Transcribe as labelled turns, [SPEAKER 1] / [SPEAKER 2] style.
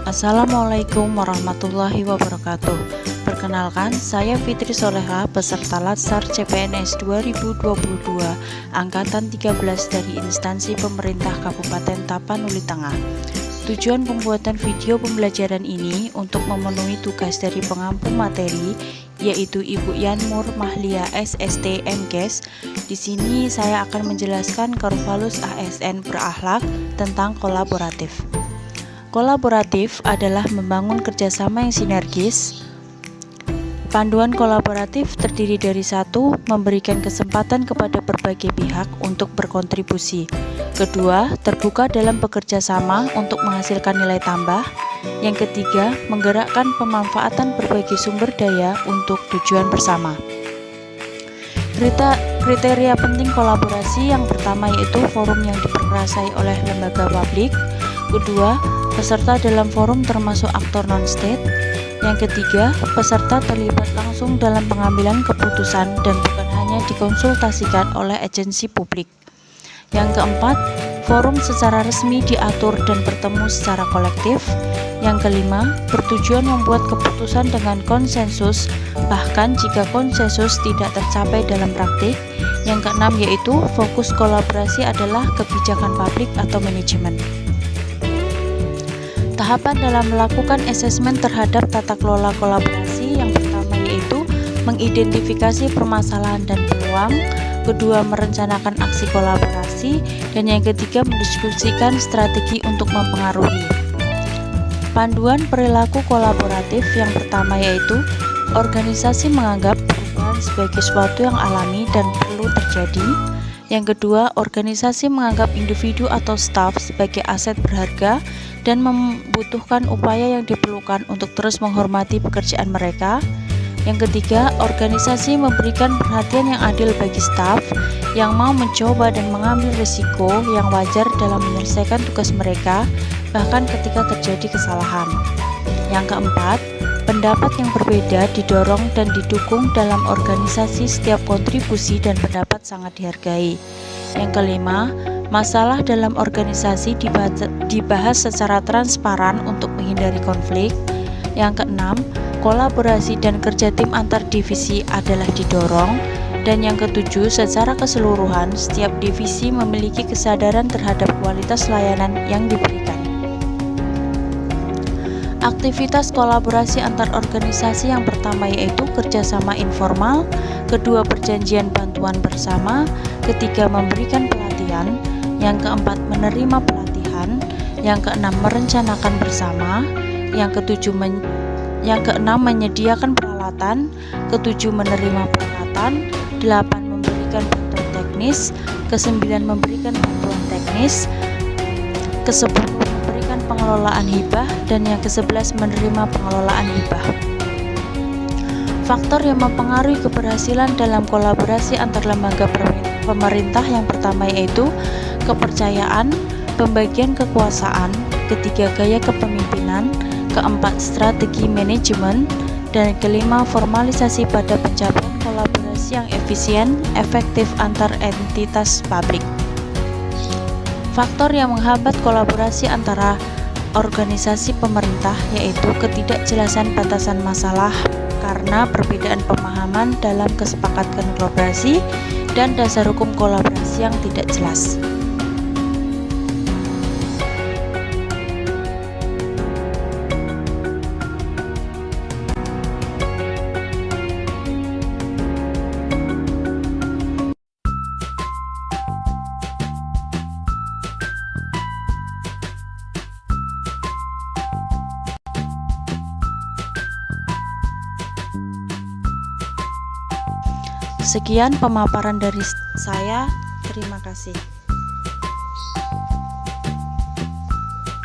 [SPEAKER 1] Assalamualaikum warahmatullahi wabarakatuh. Perkenalkan, saya Fitri Soleha, peserta Latsar CPNS 2022 Angkatan 13 dari instansi pemerintah Kabupaten Tapanuli Tengah. Tujuan pembuatan video pembelajaran ini untuk memenuhi tugas dari pengampu materi, yaitu Ibu Yanmur Mahlia SST MKes. Di sini saya akan menjelaskan Corvalus ASN berakhlak tentang kolaboratif. Kolaboratif adalah membangun kerjasama yang sinergis. Panduan kolaboratif terdiri dari satu, memberikan kesempatan kepada berbagai pihak untuk berkontribusi. Kedua, terbuka dalam bekerja sama untuk menghasilkan nilai tambah. Yang ketiga, menggerakkan pemanfaatan berbagai sumber daya untuk tujuan bersama. Kriteria penting kolaborasi yang pertama yaitu forum yang diperkuasai oleh lembaga publik. Kedua, peserta dalam forum termasuk aktor non-state. Yang ketiga, peserta terlibat langsung dalam pengambilan keputusan dan bukan hanya dikonsultasikan oleh agensi publik. Yang keempat, forum secara resmi diatur dan bertemu secara kolektif. Yang kelima, bertujuan membuat keputusan dengan konsensus, bahkan jika konsensus tidak tercapai dalam praktik. Yang keenam yaitu fokus kolaborasi adalah kebijakan publik atau manajemen. Tahapan dalam melakukan asesmen terhadap tata kelola kolaborasi yang pertama yaitu mengidentifikasi permasalahan dan peluang, kedua merencanakan aksi kolaborasi, dan yang ketiga mendiskusikan strategi untuk mempengaruhi. Panduan perilaku kolaboratif yang pertama yaitu organisasi menganggap perubahan sebagai sesuatu yang alami dan perlu terjadi. Yang kedua, organisasi menganggap individu atau staf sebagai aset berharga dan membutuhkan upaya yang diperlukan untuk terus menghormati pekerjaan mereka. Yang ketiga, organisasi memberikan perhatian yang adil bagi staf yang mau mencoba dan mengambil risiko yang wajar dalam menyelesaikan tugas mereka, bahkan ketika terjadi kesalahan. Yang keempat, pendapat yang berbeda didorong dan didukung dalam organisasi. Setiap kontribusi dan pendapat sangat dihargai. Yang kelima, masalah dalam organisasi dibahas secara transparan untuk menghindari konflik. Yang keenam, kolaborasi dan kerja tim antar divisi adalah didorong. Dan yang ketujuh, secara keseluruhan, setiap divisi memiliki kesadaran terhadap kualitas layanan yang diberikan. Aktivitas kolaborasi antar organisasi yang pertama yaitu kerjasama informal, kedua perjanjian bantuan bersama, ketiga memberikan pelatihan, yang keempat menerima pelatihan, yang keenam merencanakan bersama, yang keenam menyediakan peralatan, ketujuh menerima peralatan, delapan memberikan bantuan teknis, kesembilan memberikan bantuan teknis, kesepuluh memberikan pengelolaan hibah, dan yang ke-11 menerima pengelolaan hibah. Faktor yang mempengaruhi keberhasilan dalam kolaborasi antar lembaga pemerintah yang pertama yaitu kepercayaan, pembagian kekuasaan, ketiga gaya kepemimpinan, keempat strategi manajemen, dan kelima formalisasi pada pencapaian kolaborasi yang efisien, efektif antar entitas publik. Faktor yang menghambat kolaborasi antara organisasi pemerintah yaitu ketidakjelasan batasan masalah karena perbedaan pemahaman dalam kesepakatan kolaborasi dan dasar hukum kolaborasi yang tidak jelas. Sekian pemaparan dari saya. Terima kasih.